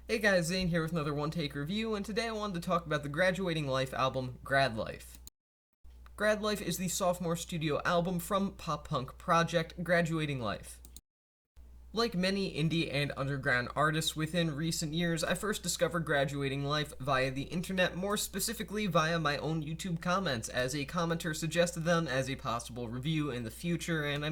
Hey guys, Zane here with another one-take review, and today I wanted to talk about the Graduating Life album, Grad Life. Grad Life is the sophomore studio album from pop-punk project Graduating Life. Like many indie and underground artists within recent years, I first discovered Graduating Life via the internet, more specifically via my own YouTube comments, as a commenter suggested them as a possible review in the future, and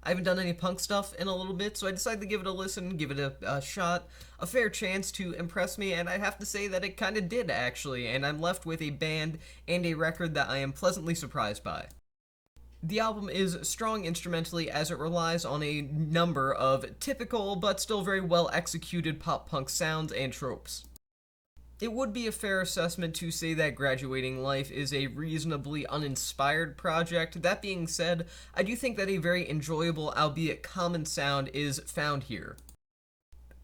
I haven't done any punk stuff in a little bit, so I decided to give it a listen, give it a shot, a fair chance to impress me, and I have to say that it kinda did, actually, and I'm left with a band and a record that I am pleasantly surprised by. The album is strong instrumentally as it relies on a number of typical but still very well executed pop punk sounds and tropes. It would be a fair assessment to say that Graduating Life is a reasonably uninspired project. That being said, I do think that a very enjoyable, albeit common sound is found here.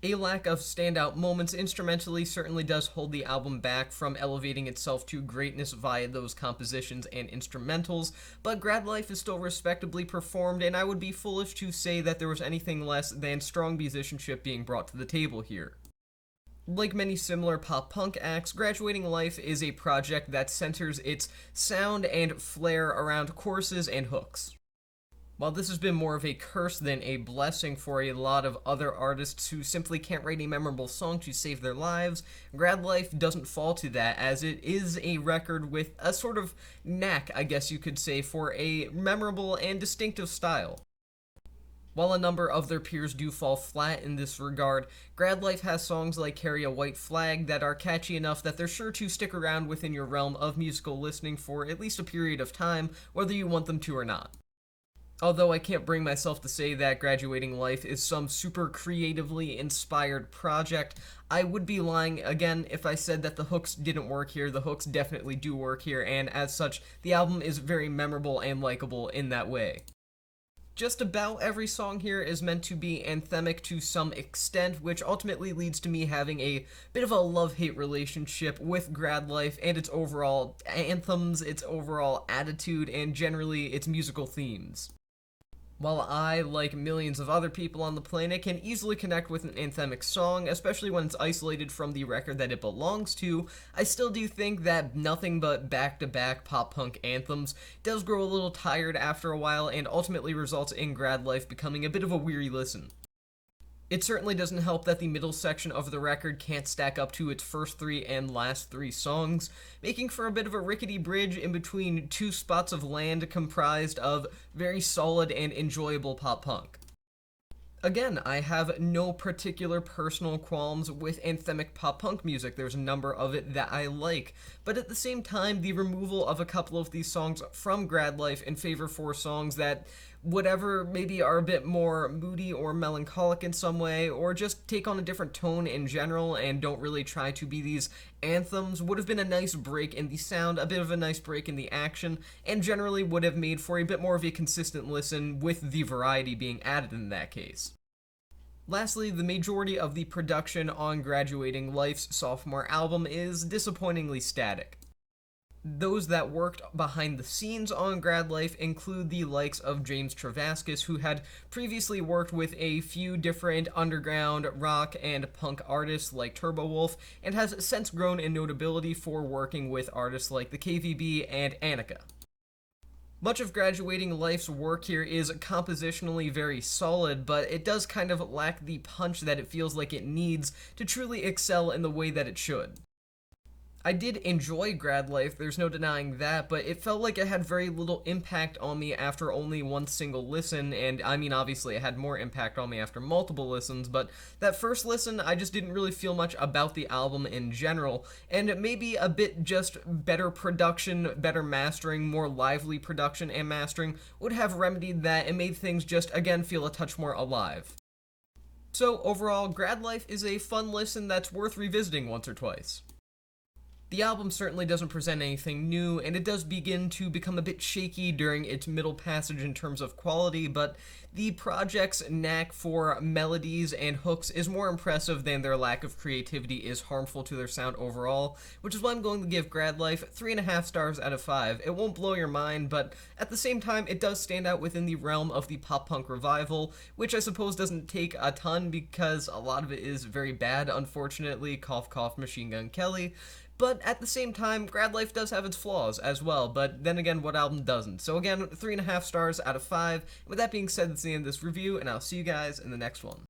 A lack of standout moments instrumentally certainly does hold the album back from elevating itself to greatness via those compositions and instrumentals, but Grad Life is still respectably performed, and I would be foolish to say that there was anything less than strong musicianship being brought to the table here. Like many similar pop-punk acts, Graduating Life is a project that centers its sound and flair around choruses and hooks. While this has been more of a curse than a blessing for a lot of other artists who simply can't write a memorable song to save their lives, Grad Life doesn't fall to that, as it is a record with a sort of knack, I guess you could say, for a memorable and distinctive style. While a number of their peers do fall flat in this regard, Grad Life has songs like Carry a White Flag that are catchy enough that they're sure to stick around within your realm of musical listening for at least a period of time, whether you want them to or not. Although I can't bring myself to say that Graduating Life is some super creatively inspired project, I would be lying again if I said that the hooks didn't work here. The hooks definitely do work here, and as such, the album is very memorable and likable in that way. Just about every song here is meant to be anthemic to some extent, which ultimately leads to me having a bit of a love-hate relationship with Grad Life and its overall anthems, its overall attitude, and generally its musical themes. While I, like millions of other people on the planet, can easily connect with an anthemic song, especially when it's isolated from the record that it belongs to, I still do think that nothing but back-to-back pop-punk anthems does grow a little tired after a while and ultimately results in Grad Life becoming a bit of a weary listen. It certainly doesn't help that the middle section of the record can't stack up to its first three and last three songs, making for a bit of a rickety bridge in between two spots of land comprised of very solid and enjoyable pop punk. Again, I have no particular personal qualms with anthemic pop punk music. There's a number of it that I like, but at the same time, the removal of a couple of these songs from Grad Life in favor for songs that whatever maybe are a bit more moody or melancholic in some way, or just take on a different tone in general and don't really try to be these anthems, would have been a nice break in the sound, a bit of a nice break in the action, and generally would have made for a bit more of a consistent listen with the variety being added in that case. Lastly, the majority of the production on Graduating Life's sophomore album is disappointingly static. Those that worked behind the scenes on Grad Life include the likes of James Travaskis, who had previously worked with a few different underground rock and punk artists like Turbo Wolf, and has since grown in notability for working with artists like the KVB and Annika. Much of Graduating Life's work here is compositionally very solid, but it does kind of lack the punch that it feels like it needs to truly excel in the way that it should. I did enjoy Grad Life, there's no denying that, but it felt like it had very little impact on me after only one single listen, and obviously it had more impact on me after multiple listens, but that first listen, I just didn't really feel much about the album in general, and maybe a bit just better production, better mastering, more lively production and mastering would have remedied that and made things just, again, feel a touch more alive. So, overall, Grad Life is a fun listen that's worth revisiting once or twice. The album certainly doesn't present anything new, and it does begin to become a bit shaky during its middle passage in terms of quality, but the project's knack for melodies and hooks is more impressive than their lack of creativity is harmful to their sound overall, which is why I'm going to give Grad Life 3.5 stars out of 5. It won't blow your mind, but at the same time, it does stand out within the realm of the pop-punk revival, which I suppose doesn't take a ton because a lot of it is very bad, unfortunately, cough cough Machine Gun Kelly. But at the same time, Grad Life does have its flaws as well, but then again, what album doesn't? So again, 3.5 stars out of 5. With that being said, that's the end of this review, and I'll see you guys in the next one.